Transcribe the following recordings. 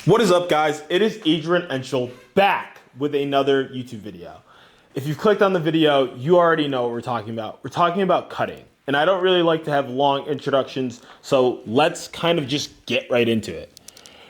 What is up, guys? It is Adrian Enschel back with another YouTube video. If you've clicked on the video, you already know what we're talking about. We're talking about cutting. And I don't really like to have long introductions, so let's kind of just get right into it.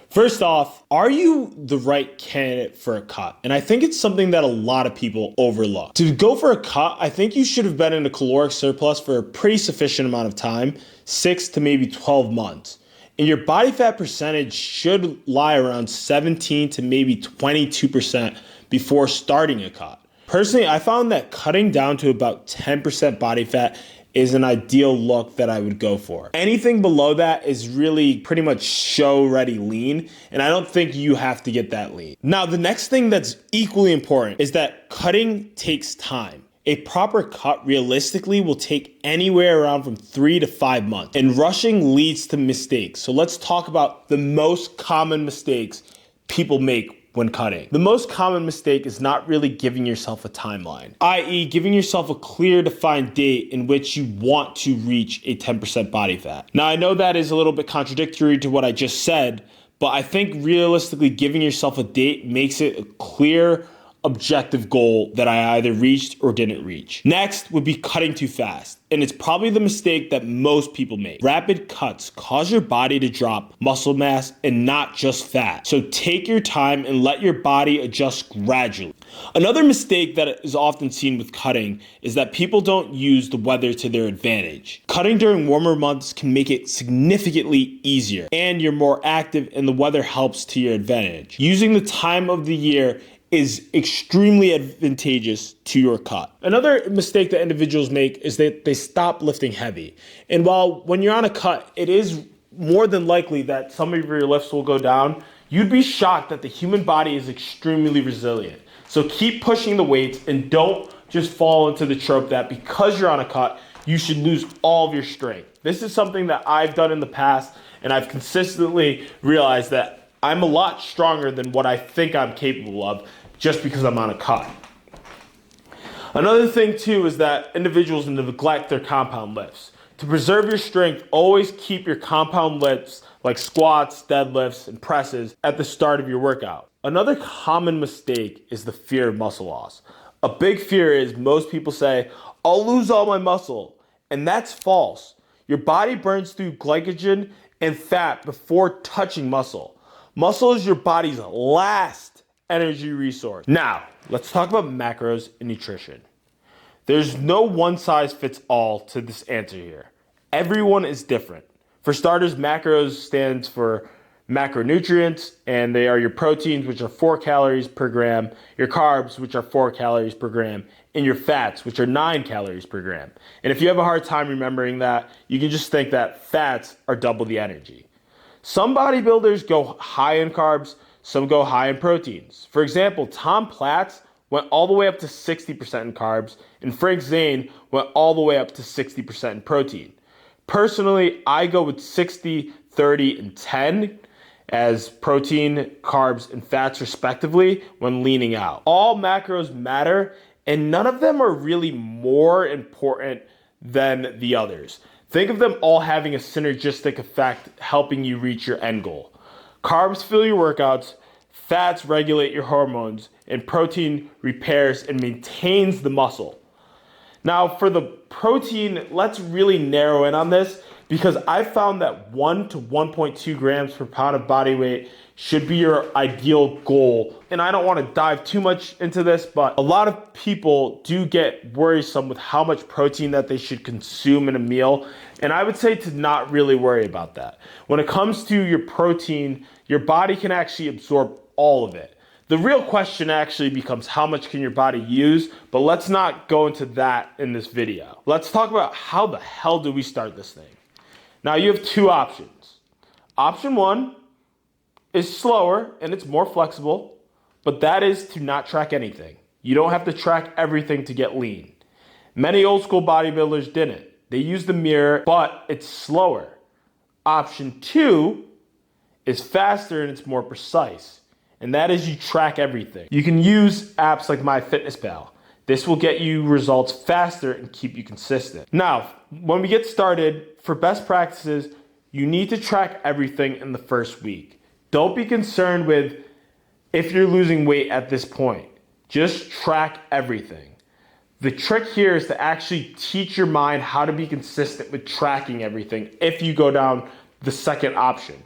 First off, are you the right candidate for a cut? And I think it's something that a lot of people overlook. To go for a cut, I think you should have been in a caloric surplus for a pretty sufficient amount of time, 6 to maybe 12 months. And your body fat percentage should lie around 17 to maybe 22% before starting a cut. Personally, I found that cutting down to about 10% body fat is an ideal look that I would go for. Anything below that is really pretty much show ready lean, and I don't think you have to get that lean. Now, the next thing that's equally important is that cutting takes time. A proper cut realistically will take anywhere around from 3 to 5 months, and rushing leads to mistakes. So let's talk about the most common mistakes people make when cutting. The most common mistake is not really giving yourself a timeline, i.e. giving yourself a clear defined date in which you want to reach a 10% body fat. Now, I know that is a little bit contradictory to what I just said, but I think realistically giving yourself a date makes it a clear, objective goal that I either reached or didn't reach. Next would be cutting too fast. And it's probably the mistake that most people make. Rapid cuts cause your body to drop muscle mass and not just fat. So take your time and let your body adjust gradually. Another mistake that is often seen with cutting is that people don't use the weather to their advantage. Cutting during warmer months can make it significantly easier, and you're more active and the weather helps to your advantage. Using the time of the year is extremely advantageous to your cut. Another mistake that individuals make is that they stop lifting heavy. And while when you're on a cut, it is more than likely that some of your lifts will go down, you'd be shocked that the human body is extremely resilient. So keep pushing the weights and don't just fall into the trope that because you're on a cut, you should lose all of your strength. This is something that I've done in the past, and I've consistently realized that I'm a lot stronger than what I think I'm capable of just because I'm on a cut. Another thing too is that individuals neglect their compound lifts. To preserve your strength, always keep your compound lifts like squats, deadlifts, and presses at the start of your workout. Another common mistake is the fear of muscle loss. A big fear is most people say, I'll lose all my muscle. And that's false. Your body burns through glycogen and fat before touching muscle. Muscle is your body's last energy resource. Now, let's talk about macros and nutrition. There's no one size fits all to this answer here. Everyone is different. For starters, macros stands for macronutrients, and they are your proteins, which are 4 calories per gram, your carbs, which are 4 calories per gram, and your fats, which are 9 calories per gram. And if you have a hard time remembering that, you can just think that fats are double the energy. Some bodybuilders go high in carbs, some go high in proteins. For example, Tom Platz went all the way up to 60% in carbs, and Frank Zane went all the way up to 60% in protein. Personally, I go with 60, 30, and 10 as protein, carbs, and fats respectively when leaning out. All macros matter, and none of them are really more important than the others. Think of them all having a synergistic effect, helping you reach your end goal. Carbs fuel your workouts, fats regulate your hormones, and protein repairs and maintains the muscle. Now, for the protein, let's really narrow in on this because I found that 1 to 1.2 grams per pound of body weight should be your ideal goal. And I don't want to dive too much into this, but a lot of people do get worrisome with how much protein that they should consume in a meal. And I would say to not really worry about that. When it comes to your protein, your body can actually absorb all of it. The real question actually becomes how much can your body use, but let's not go into that in this video. Let's talk about how the hell do we start this thing. Now you have two options. Option one is slower and it's more flexible, but that is to not track anything. You don't have to track everything to get lean. Many old school bodybuilders didn't. They used the mirror, but it's slower. Option two is faster and it's more precise. And that is you track everything. You can use apps like MyFitnessPal. This will get you results faster and keep you consistent. Now, when we get started, for best practices, you need to track everything in the first week. Don't be concerned with if you're losing weight at this point. Just track everything. The trick here is to actually teach your mind how to be consistent with tracking everything if you go down the second option.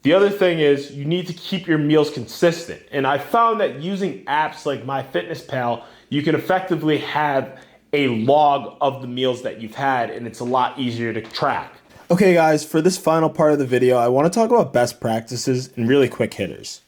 The other thing is you need to keep your meals consistent. And I found that using apps like MyFitnessPal, you can effectively have a log of the meals that you've had, and it's a lot easier to track. Okay guys, for this final part of the video, I want to talk about best practices and really quick hitters.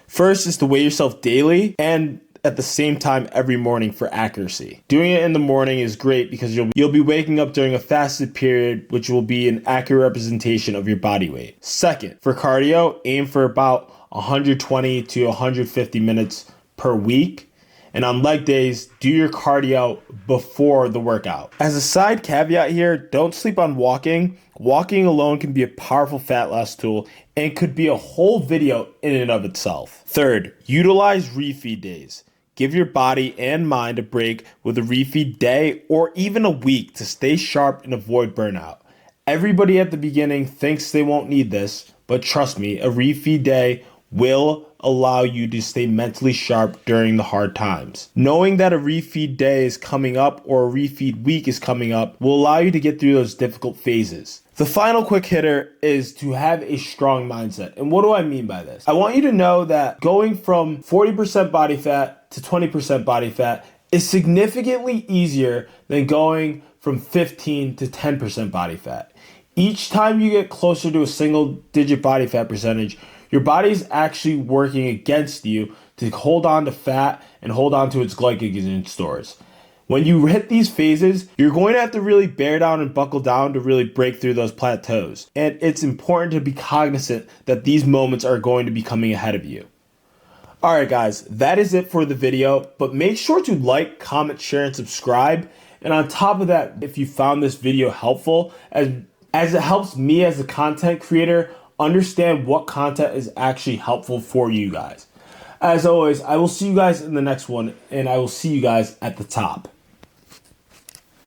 First is to weigh yourself daily and at the same time every morning for accuracy. Doing it in the morning is great because you'll be waking up during a fasted period, which will be an accurate representation of your body weight. Second, for cardio, aim for about 120 to 150 minutes per week. And on leg days, do your cardio before the workout. As a side caveat here, don't sleep on walking. Walking alone can be a powerful fat loss tool and could be a whole video in and of itself. Third, utilize refeed days. Give your body and mind a break with a refeed day or even a week to stay sharp and avoid burnout. Everybody at the beginning thinks they won't need this, but trust me, a refeed day will allow you to stay mentally sharp during the hard times. Knowing that a refeed day is coming up or a refeed week is coming up will allow you to get through those difficult phases. The final quick hitter is to have a strong mindset. And what do I mean by this? I want you to know that going from 40% body fat to 20% body fat is significantly easier than going from 15 to 10% body fat. Each time you get closer to a single digit body fat percentage, your body's actually working against you to hold on to fat and hold on to its glycogen stores. When you hit these phases, you're going to have to really bear down and buckle down to really break through those plateaus. And it's important to be cognizant that these moments are going to be coming ahead of you. Alright guys, that is it for the video, but make sure to like, comment, share, and subscribe. And on top of that, if you found this video helpful, as it helps me as a content creator understand what content is actually helpful for you guys. As always, I will see you guys in the next one, and I will see you guys at the top.